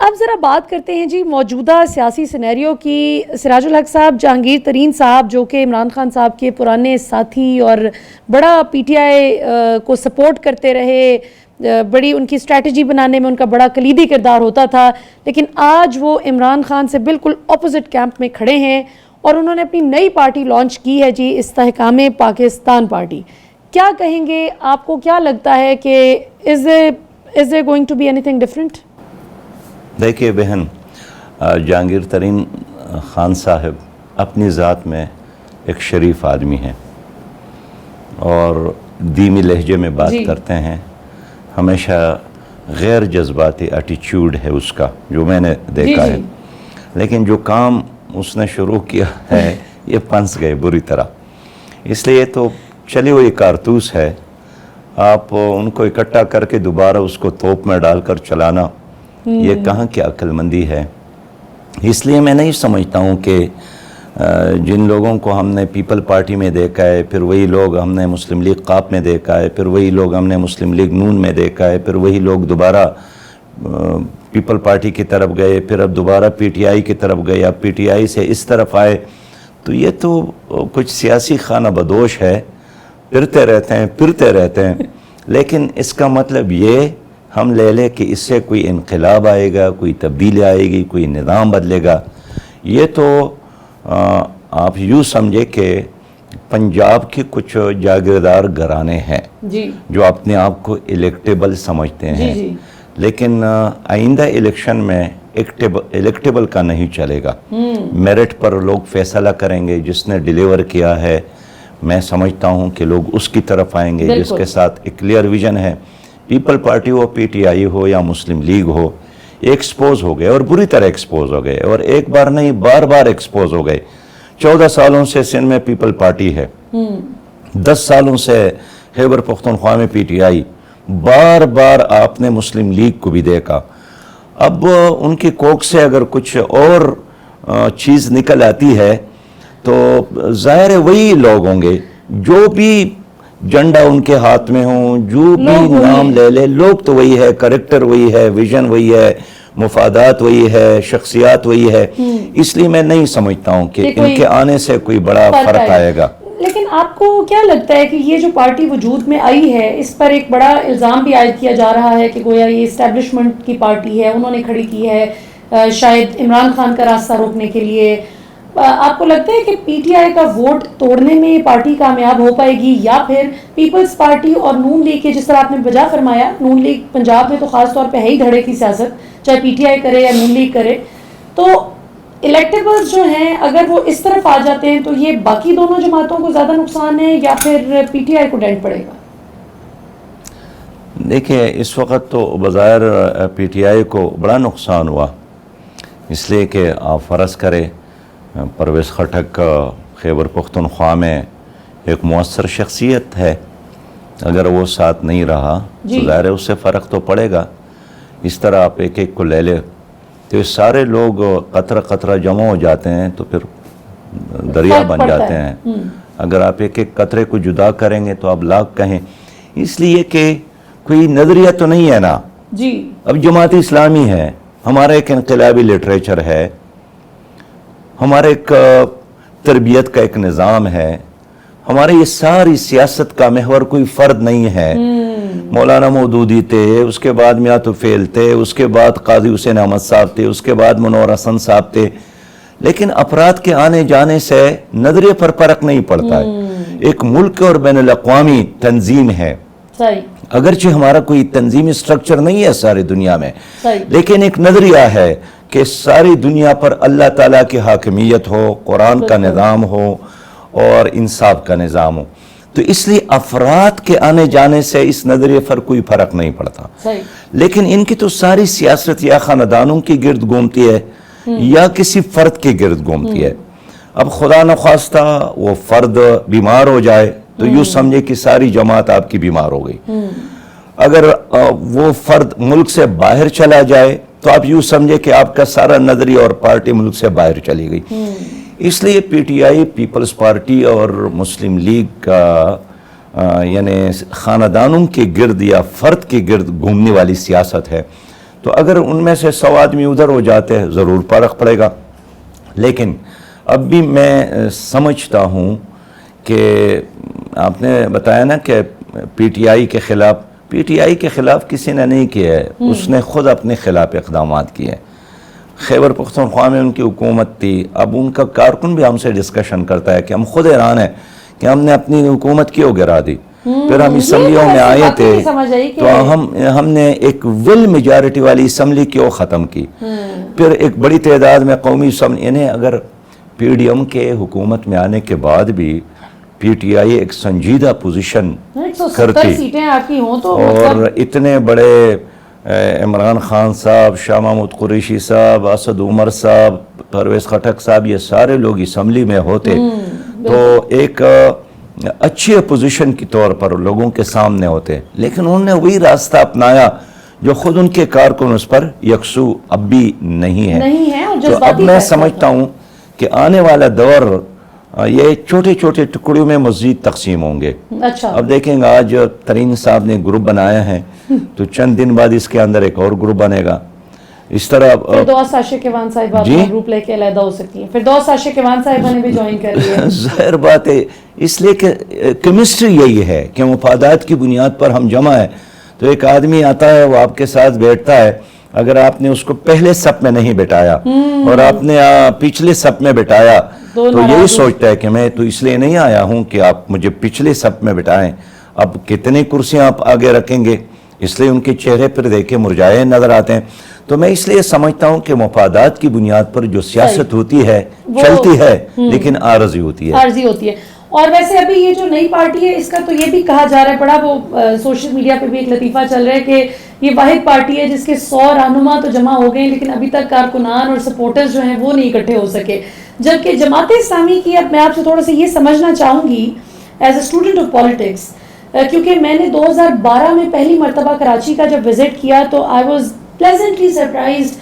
اب ذرا بات کرتے ہیں جی موجودہ سیاسی سینیریو کی۔ سراج الحق صاحب، جہانگیر ترین صاحب جو کہ عمران خان صاحب کے پرانے ساتھی اور بڑا پی ٹی آئی کو سپورٹ کرتے رہے، بڑی ان کی اسٹریٹجی بنانے میں ان کا بڑا کلیدی کردار ہوتا تھا، لیکن آج وہ عمران خان سے بالکل اپوزٹ کیمپ میں کھڑے ہیں اور انہوں نے اپنی نئی پارٹی لانچ کی ہے جی، استحکام پاکستان پارٹی۔ کیا کہیں گے؟ آپ کو کیا لگتا ہے کہ از there going to be anything different؟ دیکھیے بہن، جہانگیر ترین خان صاحب اپنی ذات میں ایک شریف آدمی ہیں اور دھیمی لہجے میں بات کرتے ہیں، ہمیشہ غیر جذباتی ایٹیچیوڈ ہے اس کا جو میں نے دیکھا ہے، لیکن جو کام اس نے شروع کیا ہے یہ پھنس گئے بری طرح، اس لیے تو چلی ہوئی کارتوس ہے، آپ ان کو اکٹھا کر کے دوبارہ اس کو توپ میں ڈال کر چلانا یہ کہاں کی عقل مندی ہے۔ اس لیے میں نہیں سمجھتا ہوں کہ جن لوگوں کو ہم نے پیپل پارٹی میں دیکھا ہے، پھر وہی لوگ ہم نے مسلم لیگ قاپ میں دیکھا ہے، پھر وہی لوگ ہم نے مسلم لیگ نون میں دیکھا ہے، پھر وہی لوگ دوبارہ پیپل پارٹی کی طرف گئے، پھر اب دوبارہ پی ٹی آئی کی طرف گئے، اب پی ٹی آئی سے اس طرف آئے، تو یہ تو کچھ سیاسی خانہ بدوش ہے، پھرتے رہتے ہیں، لیکن اس کا مطلب یہ ہم لے لیں کہ اس سے کوئی انقلاب آئے گا، کوئی تبدیلی آئے گی، کوئی نظام بدلے گا، یہ تو آپ یوں سمجھے کہ پنجاب کے کچھ جاگیردار گھرانے ہیں جو اپنے آپ کو الیکٹیبل سمجھتے ہیں، لیکن آئندہ الیکشن میں الیکٹیبل کا نہیں چلے گا، میرٹ پر لوگ فیصلہ کریں گے، جس نے ڈیلیور کیا ہے میں سمجھتا ہوں کہ لوگ اس کی طرف آئیں گے جس کے ساتھ ایک کلیئر ویژن ہے۔ پیپل پارٹی ہو، پی ٹی آئی ہو یا مسلم لیگ ہو، ایکسپوز ہو گئے اور بری طرح ایکسپوز ہو گئے، اور ایک بار نہیں بار بار ایکسپوز ہو گئے۔ 14 سالوں سے سندھ میں پیپل پارٹی ہے، 10 سالوں سے خیبر پختونخوا میں پی ٹی آئی، بار بار آپ نے مسلم لیگ کو بھی دیکھا۔ اب ان کی کوک سے اگر کچھ اور چیز نکل آتی ہے تو ظاہر ہے وہی لوگ ہوں گے، جو بھی جنڈا ان کے ہاتھ میں ہوں، جو بھی نام لے لے، لوگ تو وہی ہے، کریکٹر وہی ہے، ویژن وہی ہے، مفادات وہی ہے، شخصیات وہی ہے، اس لیے میں نہیں سمجھتا ہوں کہ ان کے آنے سے کوئی بڑا فرق آئے گا۔ لیکن آپ کو کیا لگتا ہے کہ یہ جو پارٹی وجود میں آئی ہے اس پر ایک بڑا الزام بھی عائد کیا جا رہا ہے کہ گویا یہ اسٹیبلشمنٹ کی پارٹی ہے، انہوں نے کھڑی کی ہے شاید عمران خان کا راستہ روکنے کے لیے، آپ کو لگتا ہے کہ پی ٹی آئی کا ووٹ توڑنے میں یہ پارٹی کامیاب ہو پائے گی، یا پھر پیپلز پارٹی اور نون لیگ کے، جس طرح آپ نے بجا فرمایا نون لیگ پنجاب میں تو خاص طور پہ ہے ہی دھڑے کی سیاست، چاہے پی ٹی آئی کرے یا نون لیگ کرے، تو الیکٹیبلز جو ہیں اگر وہ اس طرف آ جاتے ہیں تو یہ باقی دونوں جماعتوں کو زیادہ نقصان ہے یا پھر پی ٹی آئی کو ڈینٹ پڑے گا؟ دیکھیں اس وقت تو بظاہر پی ٹی آئی کو بڑا نقصان ہوا، اس لیے کہ آپ فرض کریں پرویز خٹک خیبر پختونخوا میں ایک مؤثر شخصیت ہے، اگر وہ ساتھ نہیں رہا تو ظاہر ہے اس سے فرق تو پڑے گا۔ اس طرح آپ ایک ایک کو لے لے تو یہ سارے لوگ قطرہ قطرہ جمع ہو جاتے ہیں تو پھر دریا بن جاتے ہیں، اگر آپ ایک ایک قطرے کو جدا کریں گے تو آپ لاکھ کہیں، اس لیے کہ کوئی نظریہ تو نہیں ہے نا۔ اب جماعت اسلامی ہے، ہمارا ایک انقلابی لٹریچر ہے، ہمارے ایک تربیت کا ایک نظام ہے، ہمارے یہ ساری سیاست کا محور کوئی فرد نہیں ہے۔ مولانا مودودی تھے، اس کے بعد میاں طفیل تھے، اس کے بعد قاضی حسین احمد صاحب تھے، اس کے بعد منور حسن صاحب تھے، لیکن افراد کے آنے جانے سے نظریے پر فرق نہیں پڑتا ہے۔ ایک ملک اور بین الاقوامی تنظیم ہے، اگرچہ ہمارا کوئی تنظیمی سٹرکچر نہیں ہے ساری دنیا میں، لیکن ایک نظریہ ہے کہ ساری دنیا پر اللہ تعالیٰ کی حاکمیت ہو، قرآن کا نظام ہو اور انصاف کا نظام ہو، تو اس لیے افراد کے آنے جانے سے اس نظریے پر کوئی فرق نہیں پڑتا، لیکن ان کی تو ساری سیاست یا خاندانوں کی گرد گھومتی ہے یا کسی فرد کے گرد گھومتی ہے۔ اب خدا نخواستہ وہ فرد بیمار ہو جائے تو یوں سمجھے کہ ساری جماعت آپ کی بیمار ہو گئی، اگر وہ فرد ملک سے باہر چلا جائے تو آپ یوں سمجھے کہ آپ کا سارا نظریہ اور پارٹی ملک سے باہر چلی گئی۔ اس لیے P T I, Peoples Party اور مسلم لیگ کا یعنی خاندانوں کے گرد یا فرد کے گرد گھومنے والی سیاست ہے، تو اگر ان میں سے 100 آدمی ادھر ہو جاتے ہیں ضرور فرق پڑے گا. لیکن اب بھی میں سمجھتا ہوں کہ آپ نے بتایا نا کہ پی ٹی آئی کے خلاف کسی نے نہیں کیا ہے, اس نے خود اپنے خلاف اقدامات کیے. خیبر پختونخوا میں ان کی حکومت تھی, اب ان کا کارکن بھی ہم سے ڈسکشن کرتا ہے کہ ہم خود حیران ہیں کہ ہم نے اپنی حکومت کیوں گرا دی. پھر ہم اسمبلیوں میں آئے تھے تو ہم نے ایک ول میجارٹی والی اسمبلی کیوں ختم کی. پھر ایک بڑی تعداد میں قومی اسمبلی, یعنی اگر پی ڈی ایم کے حکومت میں آنے کے بعد بھی پی ٹی آئی ایک سنجیدہ پوزیشن کرتی اور اتنے بڑے عمران خان صاحب, شاہ محمود قریشی صاحب, اسد عمر صاحب, پرویز خٹک صاحب, یہ سارے لوگ اسمبلی میں ہوتے تو ایک اچھی اپوزیشن کی طور پر لوگوں کے سامنے ہوتے. لیکن انہوں نے وہی راستہ اپنایا جو خود ان کے کارکن اس پر یکسو اب بھی نہیں ہے. تو اب میں سمجھتا ہوں کہ آنے والا دور یہ چھوٹے چھوٹے ٹکڑوں میں مزید تقسیم ہوں گے. اب دیکھیں گے آج ترین صاحب نے گروپ بنایا ہے تو چند دن بعد اس کے اندر ایک اور گروپ بنے گا. اس طرح فردوس عاشقوان صاحبہ اپنا گروپ لے کے علیحدہ ہو سکتی ہیں. فردوس عاشقوان صاحبہ نے بھی جوائن کر لیا. ظاہر بات ہے, اس لیے کہ کیمسٹری یہی ہے کہ مفادات کی بنیاد پر ہم جمع ہے. تو ایک آدمی آتا ہے, وہ آپ کے ساتھ بیٹھتا ہے, اگر آپ نے اس کو پہلے صف میں نہیں بٹھایا اور آپ نے پچھلے صف میں بٹھایا تو یہی سوچتا ہے کہ میں تو اس لیے نہیں آیا ہوں کہ آپ مجھے پچھلے صف میں بٹھائیں. اب کتنی کرسیاں آپ آگے رکھیں گے, اس لیے ان کے چہرے پر دیکھے مرجائے نظر آتے ہیں. تو میں اس لیے سمجھتا ہوں کہ مفادات کی بنیاد پر جو سیاست ہوتی ہے چلتی ہے لیکن عارضی ہوتی ہے. اور ویسے ابھی یہ جو نئی پارٹی ہے اس کا تو یہ بھی کہا جا رہا ہے, بڑا وہ سوشل میڈیا پہ بھی ایک لطیفہ چل رہا ہے کہ یہ واحد پارٹی ہے جس کے 100 رہنما تو جمع ہو گئے لیکن ابھی تک کارکنان اور سپورٹرز جو ہیں وہ نہیں اکٹھے ہو سکے. جبکہ جماعت اسلامی کی, اب میں آپ سے تھوڑا سا یہ سمجھنا چاہوں گی as a student of politics, کیونکہ میں نے 2012 میں پہلی مرتبہ کراچی کا جب وزٹ کیا تو آئی واز پلیزنٹلی سرپرائزڈ,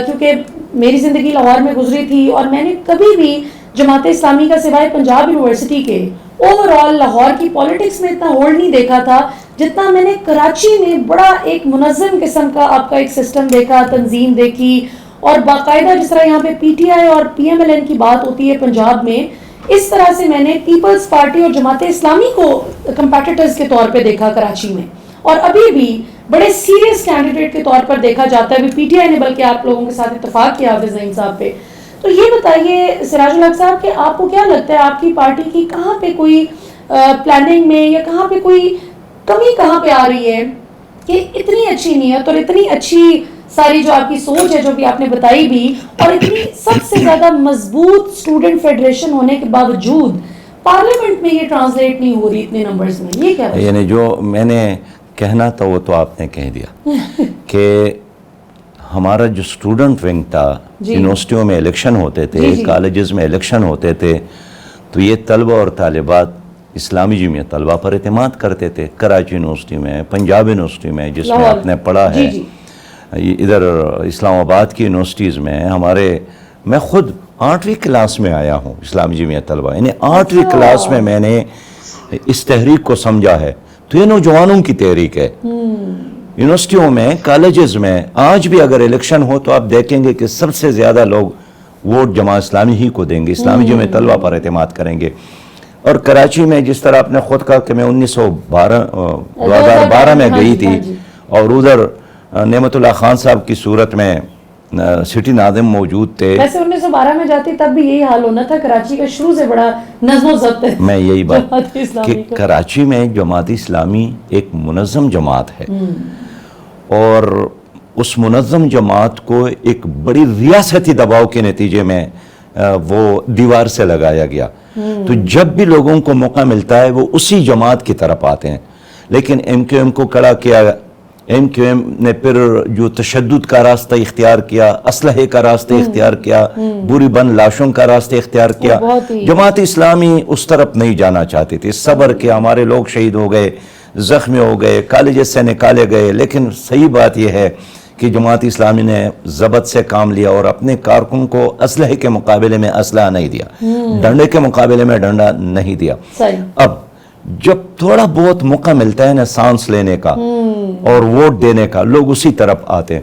کیونکہ میری زندگی لاہور میں گزری تھی اور میں نے کبھی بھی جماعت اسلامی کا سوائے پنجاب یونیورسٹی کے اوور آل لاہور کی پالیٹکس میں اتنا ہولڈ نہیں دیکھا تھا جتنا میں نے کراچی میں بڑا ایک منظم قسم کا آپ کا ایک سسٹم دیکھا, تنظیم دیکھی, اور باقاعدہ جس طرح یہاں پہ پی ٹی آئی اور پی ایم ایل این کی بات ہوتی ہے پنجاب میں, اس طرح سے میں نے پیپلز پارٹی اور جماعت اسلامی کو کمپیٹیٹرز کے طور پہ دیکھا کراچی میں, اور ابھی بھی بڑے سیریس کینڈیڈیٹ کے طور پر دیکھا جاتا ہے. ابھی پی ٹی آئی نے بلکہ آپ لوگوں کے ساتھ اتفاق کیا حافظ نعیم صاحب پہ. تو یہ بتائیے سراج الحق صاحب کہ آپ کو کیا لگتا ہے آپ کی پارٹی کی کہاں پہ کوئی پلاننگ میں یا کہاں پہ کوئی کمی کہاں پہ آ رہی ہے کہ اتنی اچھی نیت اور اتنی اچھی ساری جو آپ کی سوچ ہے جو بھی آپ نے بتائی بھی, اور اتنی سب سے زیادہ مضبوط اسٹوڈنٹ فیڈریشن ہونے کے باوجود پارلیمنٹ میں یہ ٹرانسلیٹ نہیں ہو رہی اتنے نمبرز میں, یہ کیا؟ یعنی جو میں نے کہنا تھا وہ تو آپ نے کہہ دیا کہ ہمارا جو اسٹوڈنٹ ونگ تھا, یونیورسٹیوں میں الیکشن ہوتے تھے, کالجز میں الیکشن ہوتے تھے, تو یہ طلبہ اور طالبات اسلامی جمعیت طلبہ پر اعتماد کرتے تھے. کراچی یونیورسٹی میں, پنجاب یونیورسٹی میں جس میں آپ نے پڑھا ہے, ادھر اسلام آباد کی یونیورسٹیز میں میں خود 8ویں کلاس میں آیا ہوں اسلامی جمعیت طلبہ, یعنی 8ویں کلاس میں میں نے اس تحریک کو سمجھا ہے. تو یہ نوجوانوں کی تحریک ہے. یونیورسٹیوں میں, کالجز میں آج بھی اگر الیکشن ہو تو آپ دیکھیں گے کہ سب سے زیادہ لوگ ووٹ جماعت اسلامی ہی کو دیں گے, اسلامی جمعیت طلبہ پر اعتماد کریں گے. اور کراچی میں جس طرح آپ نے خود کہا کہ میں 2012 میں گئی تھی اور ادھر نعمت اللہ خان صاحب کی صورت میں سٹی ناظم موجود تھے. ویسے 1912 میں جاتی تب بھی یہی حال ہونا تھا, کراچی کا شروع سے بڑا نظم و ضبط ہے. میں یہی بات کہ کراچی میں جماعت اسلامی ایک منظم جماعت ہے اور اس منظم جماعت کو ایک بڑی ریاستی دباؤ کے نتیجے میں وہ دیوار سے لگایا گیا. تو جب بھی لوگوں کو موقع ملتا ہے وہ اسی جماعت کی طرف آتے ہیں. لیکن ایم کیو ایم کو کڑا کیا, ایم کیو ایم نے پھر جو تشدد کا راستہ اختیار کیا, اسلحے کا راستہ اختیار کیا, بری بند لاشوں کا راستہ اختیار کیا. جماعت اسلامی اس طرف نہیں جانا چاہتی تھی. صبر کیا, ہمارے لوگ شہید ہو گئے, زخمی ہو گئے, کالجز سے نکالے گئے, لیکن صحیح بات یہ ہے کہ جماعت اسلامی نے ضبط سے کام لیا اور اپنے کارکن کو اسلحے کے مقابلے میں اسلحہ نہیں دیا, ڈنڈے کے مقابلے میں ڈنڈا نہیں دیا. اب جب تھوڑا بہت موقع ملتا ہے نا سانس لینے کا اور ووٹ دینے کا, لوگ اسی طرف آتے ہیں.